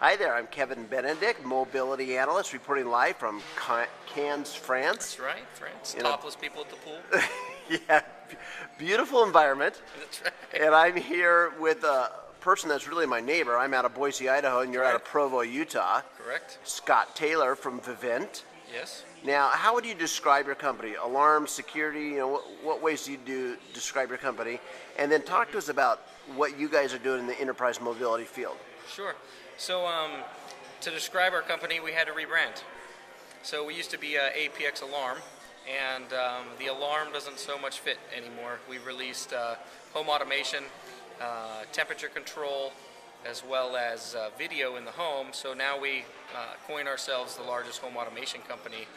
Hi there, I'm Kevin Benedict, mobility analyst, reporting live from Cannes, France. That's right, France. Topless people at the pool. Yeah, beautiful environment. That's right. And I'm here with a person that's really my neighbor. I'm out of Boise, Idaho, and you're out of Provo, Utah. Correct. Scott Taylor from Vivint. Yes. Now, how would you describe your company? Alarm, security, what ways do you describe your company? And then talk to us about what you guys are doing in the enterprise mobility field. Sure. So to describe our company, we had to rebrand. So we used to be APX Alarm, and the alarm doesn't so much fit anymore. We've released home automation, temperature control, as well as video in the home. So now we coin ourselves the largest home automation company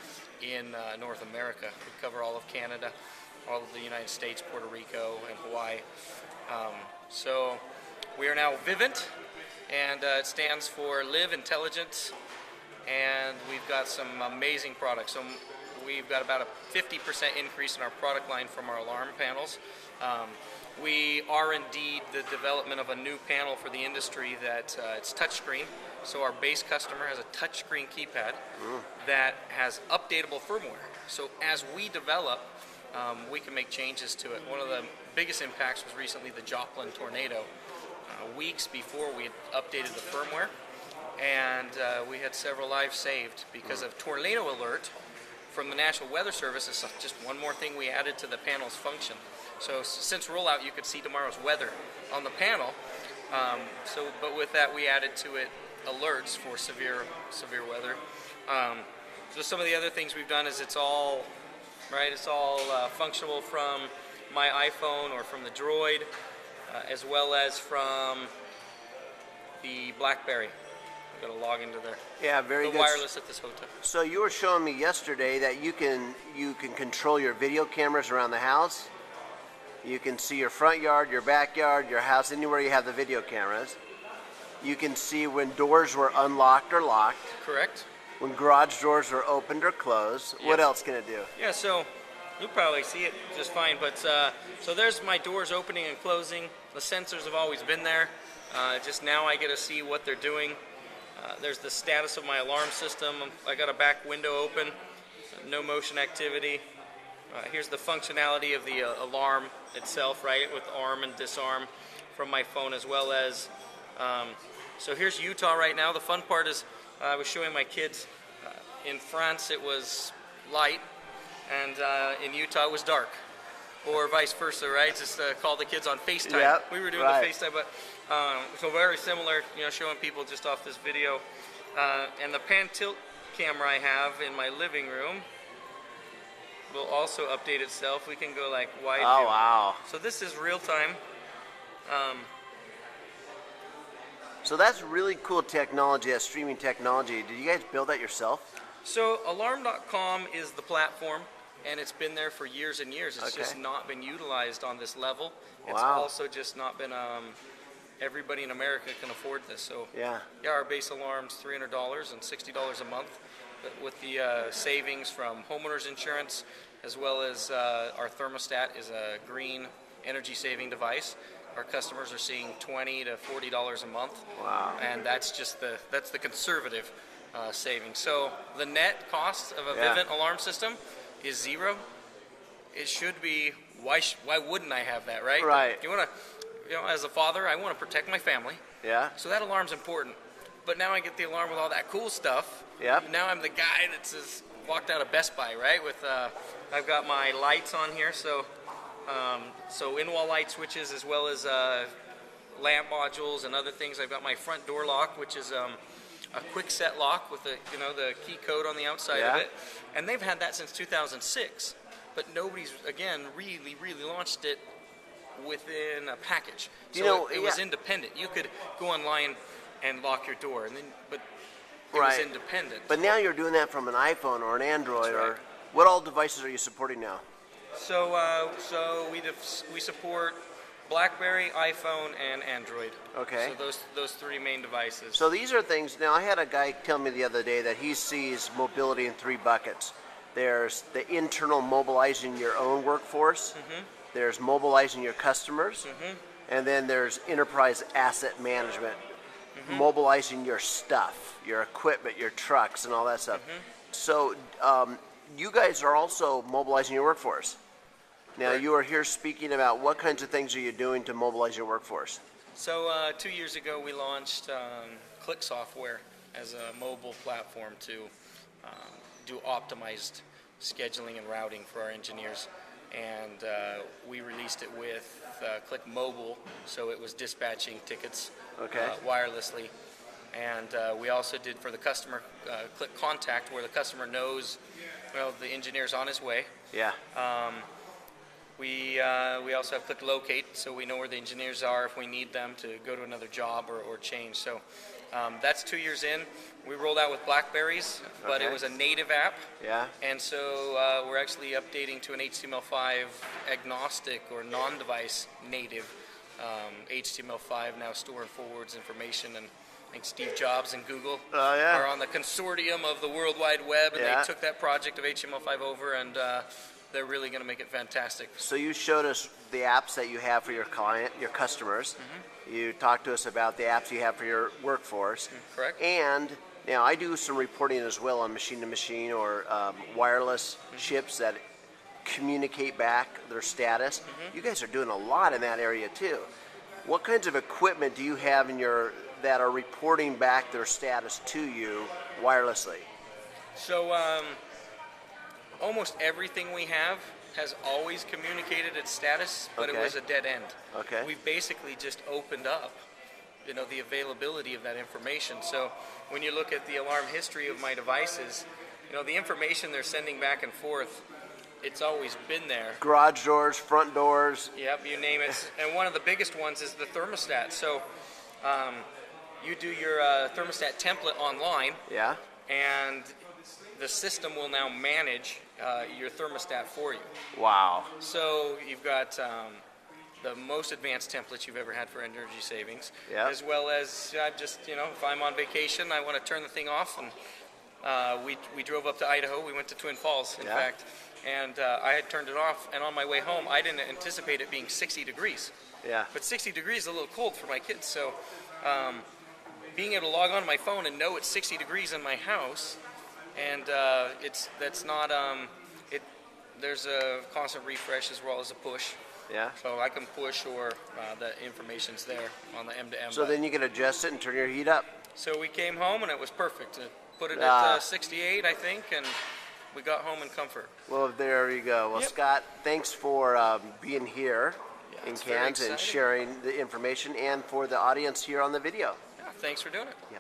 in North America. We cover all of Canada, all of the United States, Puerto Rico, and Hawaii. So we are now Vivint, and it stands for Live Intelligent, and we've got some amazing products. So we've got about a 50% increase in our product line from our alarm panels. We are indeed the development of a new panel for the industry that it's touchscreen. So our base customer has a touchscreen keypad that has updatable firmware. So as we develop, we can make changes to it. One of the biggest impacts was recently the Joplin tornado. Weeks before we had updated the firmware, and we had several lives saved because of tornado alert from the National Weather Service. It's just one more thing we added to the panel's function. So since rollout, you could see tomorrow's weather on the panel. But with that, we added to it alerts for severe weather. So some of the other things we've done is it's all functional from my iPhone or from the Droid, as well as from the BlackBerry. I'm going to log into very good. Wireless at this hotel. So you were showing me yesterday that you can control your video cameras around the house. You can see your front yard, your backyard, your house, anywhere you have the video cameras. You can see when doors were unlocked or locked. Correct. When garage doors were opened or closed. Yep. What else can it do? Yeah, so you'll probably see it just fine, but so there's my doors opening and closing. The sensors have always been there. Just now I get to see what they're doing. There's the status of my alarm system. I got a back window open, no motion activity. Here's the functionality of the alarm itself, right, with arm and disarm from my phone, as well as, so here's Utah right now. The fun part is I was showing my kids, in France it was light, and in Utah it was dark, or vice versa, right? Just call the kids on FaceTime. Yep, we were doing the FaceTime, but so very similar, showing people just off this video. And the pan tilt camera I have in my living room will also update itself. We can go like wide view. Wow. So this is real time. So that's really cool technology, that streaming technology. Did you guys build that yourself? So alarm.com is the platform, and it's been there for years and years. It's just not been utilized on this level. It's also just not been, everybody in America can afford this. So yeah, our base alarm's $300 and $60 a month, but with the savings from homeowners insurance, as well as our thermostat is a green energy saving device. Our customers are seeing $20 to $40 a month. Wow. And that's just the conservative savings. So the net cost of a Vivint alarm system is zero. It should be, why wouldn't I have that, right? Right. You want to, as a father, I want to protect my family. Yeah. So that alarm's important. But now I get the alarm with all that cool stuff. Yep. Now I'm the guy that's walked out of Best Buy, right? With I've got my lights on here, so in-wall light switches, as well as lamp modules and other things. I've got my front door lock, which is a quick set lock with the key code on the outside of it, and they've had that since 2006. But nobody's really launched it within a package. So it was independent. You could go online and lock your door, and then but it was independent. But now you're doing that from an iPhone or an Android, or what all devices are you supporting now? So we support BlackBerry, iPhone, and Android. Okay. So those three main devices. So these are things. Now I had a guy tell me the other day that he sees mobility in three buckets. There's the internal mobilizing your own workforce. Mm-hmm. There's mobilizing your customers, and then there's enterprise asset management. mobilizing your stuff, your equipment, your trucks, and all that stuff. So you guys are also mobilizing your workforce. Now, you are here speaking about what kinds of things are you doing to mobilize your workforce? So 2 years ago, we launched Click software as a mobile platform to do optimized scheduling and routing for our engineers. And we released it with Click Mobile, so it was dispatching tickets wirelessly. And we also did for the customer Click Contact, where the customer knows, well, the engineer's on his way. Yeah. We also have Click Locate, so we know where the engineers are if we need them to go to another job or change. So that's 2 years in. We rolled out with Blackberries, but it was a native app. Yeah. And so we're actually updating to an HTML5 agnostic or non-device native. HTML5 now store and forwards information, and I think Steve Jobs and Google are on the consortium of the World Wide Web, and they took that project of HTML5 over, and they're really going to make it fantastic. So you showed us the apps that you have for your client, your customers. You talked to us about the apps you have for your workforce. Correct. And now I do some reporting as well on machine-to-machine or wireless chips that communicate back their status. You guys are doing a lot in that area too. What kinds of equipment do you have in your that are reporting back their status to you wirelessly? So almost everything we have has always communicated its status, but it was a dead end. We've basically just opened up, the availability of that information. So when you look at the alarm history of my devices, the information they're sending back and forth, it's always been there. Garage doors, front doors. Yep, you name it. And one of the biggest ones is the thermostat. So you do your thermostat template online. Yeah. And the system will now manage your thermostat for you. Wow. So you've got the most advanced templates you've ever had for energy savings, as well as just, if I'm on vacation, I want to turn the thing off, and we drove up to Idaho. We went to Twin Falls, in fact, and I had turned it off, and on my way home, I didn't anticipate it being 60 degrees. Yeah. But 60 degrees is a little cold for my kids, so being able to log on my phone and know it's 60 degrees in my house, and there's a constant refresh as well as a push. Yeah. So I can push, or the information's there on the M2M. So then you can adjust it and turn your heat up. So we came home and it was perfect. Put it at 68, I think, and we got home in comfort. Well, there you go. Well, Scott, thanks for being here in Cairns and sharing the information, and for the audience here on the video. Yeah, thanks for doing it. Yeah.